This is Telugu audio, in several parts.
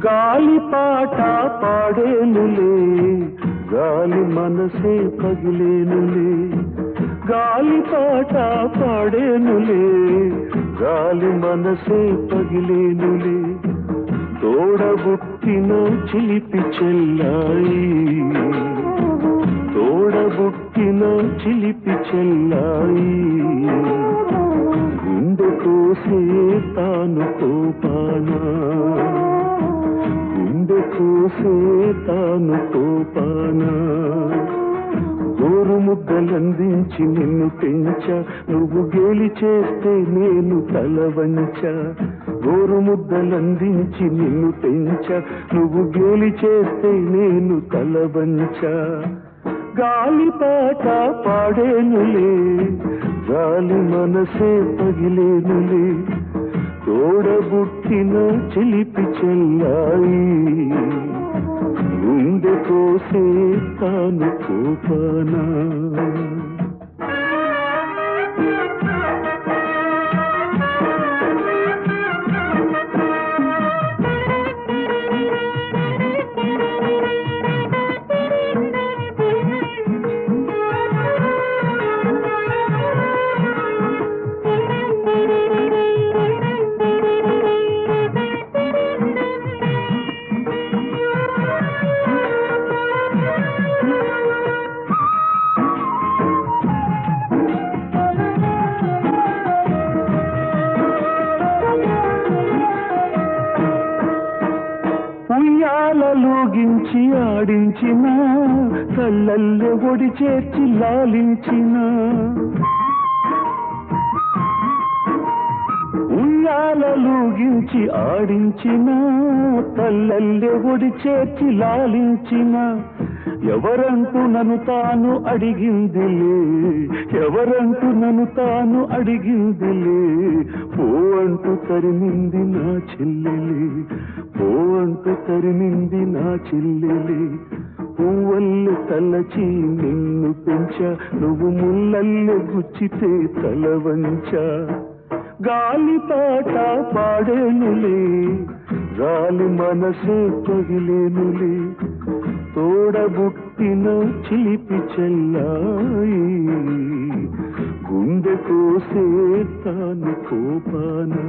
గాలి పాట పాడేనులే గాలి మనసే పగిలేనులే గాలి పాట పాడేనులే గాలి మనసే పగిలేనులే తోడబుట్టిన చిలిపి చెల్లాయి తోడబుట్టిన చిలిపి చెల్లాయి గుండె కోసే తాను కోపానా గుండె కోసే తాను కోపానా గోరు ముద్దలందించి నిన్ను పెంచ నువ్వు గేలి చేస్తే నేను తల వంచ గోరు ముద్దలందించి నిన్ను పెంచ నువ్వు గేలి చేస్తే నేను తల వంచ గాలి పాట పాడేనులే గాలి మనసే పగిలేనులే తోడబుట్టిన చిలిపి చెల్లాయి గుండె కోసే తాను కోపానా ఉయ్యాలలోగించి ఆడించిన కళ్ళల్లె ఒడి చేర్చి లాలించిన ఉయ్యాలలోగించి ఆడించిన కళ్ళల్లె ఒడి చేర్చి లాలించిన ఎవరంటూ నన్ను తాను అడిగిందిలే ఎవరంటూ నన్ను తాను అడిగిందిలే పో అంటూ తరిమింది నా చెల్లెలే పో అంటూ తరిమింది నా చెల్లెలే పువ్వల్లె తలచి నిన్ను పెంచ నువ్వు ముల్లల్లె గుచ్చితే తల వంచ గాలి పాట పాడేనులే గాలి మనసే పగిలేనులే తోడబుట్టిన చిలిపి చెల్లాయి గుండె కోసే తాను కోపానా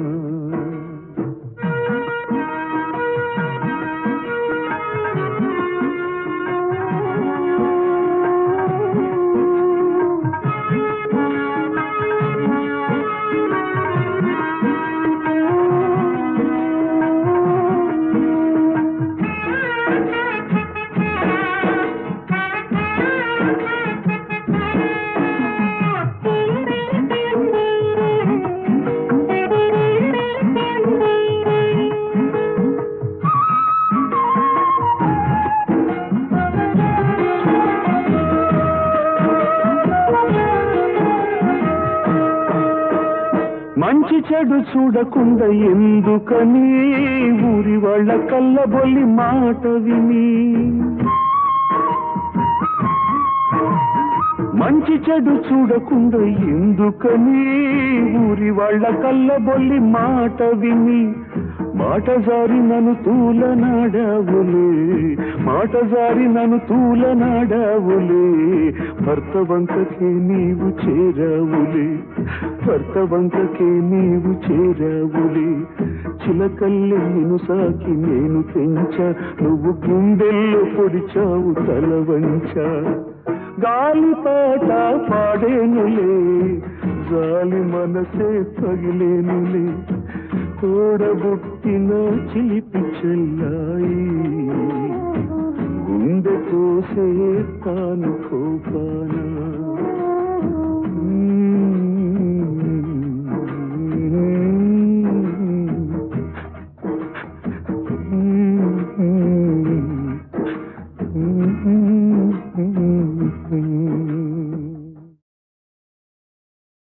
మంచి చెడు చూడకుండా ఎందుకని ఊరి వాళ్ళ కళ్ళబొల్లి మాట విని మంచి చెడు చూడకుండా ఎందుకని ఊరి వాళ్ళ కళ్ళబొల్లి మాట విని మాట జారి నన్ను తూలనాడావులే మాట జారి నన్ను తూలనాడావులే భర్త వంకకే నీవు చేరావులే భర్త వంకకే నీవు చేరావులే చిలకల్లె నిన్ను సాకి నేను పెంచ నువ్వు గుండెల్లో పొడిచావు తల వంచ గాలి పాట పాడేనులే గాలి మనసే పగిలేనులే తోడబుట్టిన చిలిపి చెల్లాయి గుండె కోసే తాను కోపానా